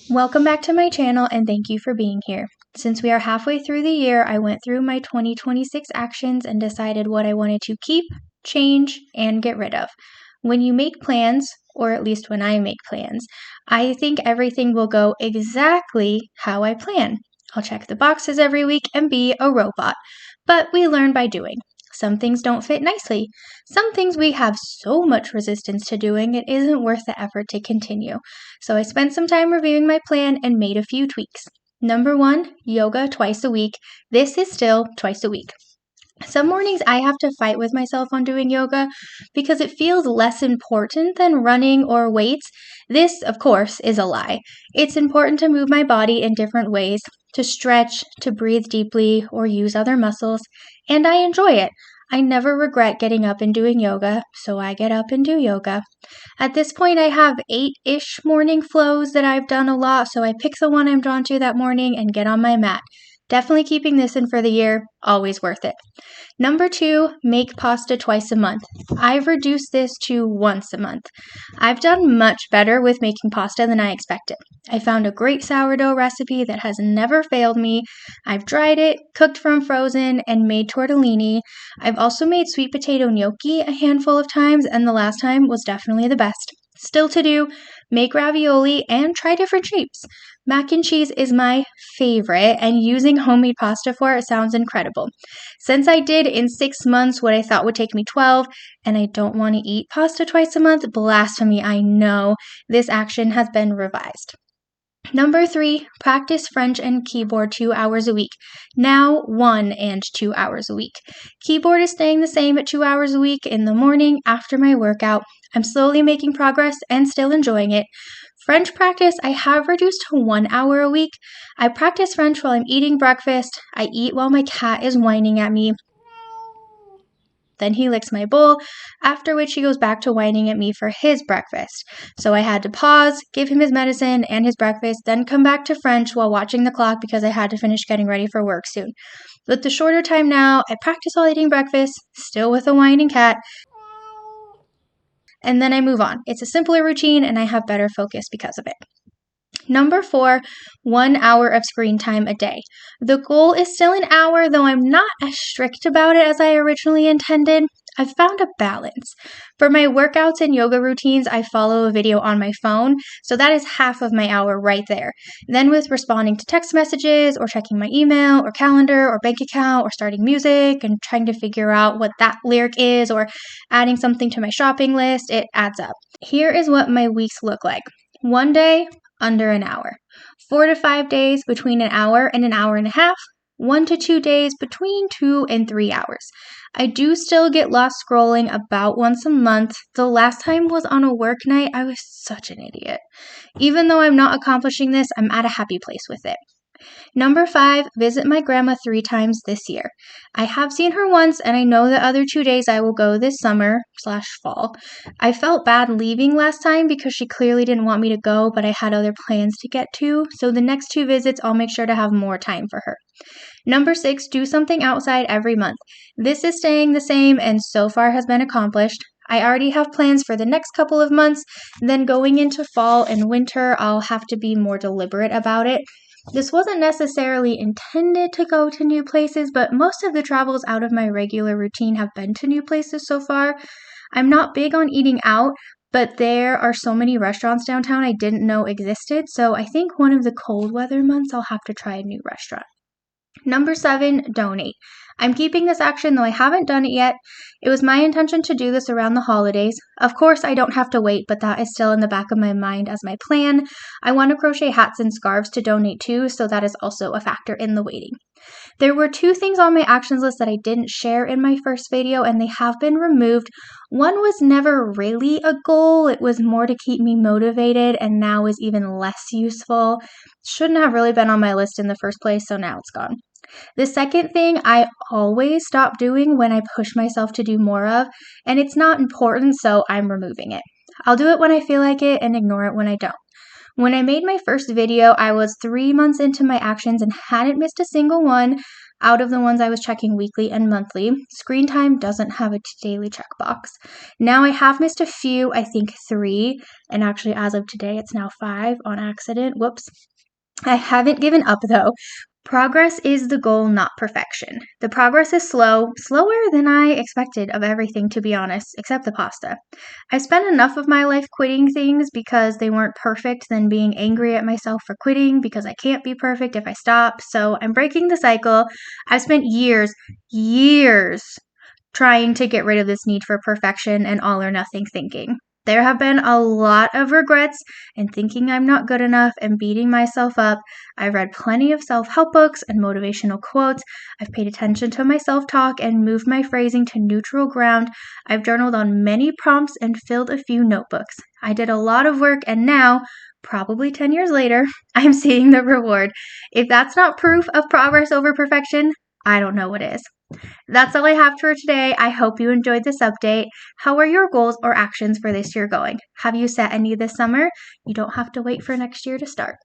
Welcome back to my channel and thank you for being here. Since we are halfway through the year, I went through my 2026 actions and decided what I wanted to keep, change, and get rid of. When you make plans, or at least when I make plans, I think everything will go exactly how I plan. I'll check the boxes every week and be a robot. But we learn by doing. Some things don't fit nicely. Some things we have so much resistance to doing it isn't worth the effort to continue. So I spent some time reviewing my plan and made a few tweaks. Number 1, yoga twice a week. This is still twice a week. Some mornings I have to fight with myself on doing yoga because it feels less important than running or weights. This, of course, is a lie. It's important to move my body in different ways, to stretch, to breathe deeply, or use other muscles, and I enjoy it. I never regret getting up and doing yoga, so I get up and do yoga. At this point, I have 8-ish morning flows that I've done a lot, so I pick the one I'm drawn to that morning and get on my mat. Definitely keeping this in for the year, always worth it. Number 2, make pasta twice a month. I've reduced this to once a month. I've done much better with making pasta than I expected. I found a great sourdough recipe that has never failed me. I've dried it, cooked from frozen, and made tortellini. I've also made sweet potato gnocchi a handful of times, and the last time was definitely the best. Still to do, make ravioli and try different shapes. Mac and cheese is my favorite, and using homemade pasta for it sounds incredible. Since I did in 6 months what I thought would take me 12, and I don't want to eat pasta twice a month, blasphemy, I know, this action has been revised. Number 3, practice French and keyboard 2 hours a week. Now 1 and 2 hours a week. Keyboard is staying the same at 2 hours a week in the morning after my workout. I'm slowly making progress and still enjoying it. French practice, I have reduced to 1 hour a week. I practice French while I'm eating breakfast. I eat while my cat is whining at me. Then he licks my bowl, after which he goes back to whining at me for his breakfast. So I had to pause, give him his medicine and his breakfast, then come back to French while watching the clock because I had to finish getting ready for work soon. With the shorter time now, I practice while eating breakfast, still with a whining cat, and then I move on. It's a simpler routine and I have better focus because of it. Number 4, 1 hour of screen time a day. The goal is still an hour, though I'm not as strict about it as I originally intended. I've found a balance. For my workouts and yoga routines, I follow a video on my phone, so that is half of my hour right there. Then with responding to text messages, or checking my email, or calendar, or bank account, or starting music, and trying to figure out what that lyric is, or adding something to my shopping list, it adds up. Here is what my weeks look like. One day, under an hour. 4 to 5 days, between an hour and a half. 1 to 2 days, between 2 and 3 hours. I do still get lost scrolling about once a month. The last time was on a work night. I was such an idiot. Even though I'm not accomplishing this, I'm at a happy place with it. Number 5, visit my grandma 3 times this year. I have seen her once, and I know the other 2 days I will go this summer/fall. I felt bad leaving last time because she clearly didn't want me to go, but I had other plans to get to, so the next 2 visits I'll make sure to have more time for her. Number 6, do something outside every month. This is staying the same and so far has been accomplished. I already have plans for the next couple of months, then going into fall and winter, I'll have to be more deliberate about it. This wasn't necessarily intended to go to new places, but most of the travels out of my regular routine have been to new places so far. I'm not big on eating out, but there are so many restaurants downtown I didn't know existed, so I think one of the cold weather months I'll have to try a new restaurant. Number 7, donate. I'm keeping this action though I haven't done it yet. It was my intention to do this around the holidays. Of course, I don't have to wait, but that is still in the back of my mind as my plan. I want to crochet hats and scarves to donate too, so that is also a factor in the waiting. There were 2 things on my actions list that I didn't share in my first video, and they have been removed. One was never really a goal. It was more to keep me motivated, and now is even less useful. Shouldn't have really been on my list in the first place, so now it's gone. The second thing I always stop doing when I push myself to do more of, and it's not important, so I'm removing it. I'll do it when I feel like it and ignore it when I don't. When I made my first video, I was 3 months into my actions and hadn't missed a single one. out of the ones I was checking weekly and monthly. Screen time doesn't have a daily checkbox. Now I have missed a few, I think 3, and actually as of today it's now 5 on accident. Whoops. I haven't given up though. Progress is the goal, not perfection. The progress is slower than I expected of everything, to be honest, except the pasta. I spent enough of my life quitting things because they weren't perfect than being angry at myself for quitting because I can't be perfect if I stop. So I'm breaking the cycle. I've spent years trying to get rid of this need for perfection and all or nothing thinking. There have been a lot of regrets and thinking I'm not good enough and beating myself up. I've read plenty of self-help books and motivational quotes. I've paid attention to my self-talk and moved my phrasing to neutral ground. I've journaled on many prompts and filled a few notebooks. I did a lot of work and now, probably 10 years later, I'm seeing the reward. If that's not proof of progress over perfection, I don't know what is. That's all I have for today. I hope you enjoyed this update. How are your goals or actions for this year going? Have you set any this summer? You don't have to wait for next year to start.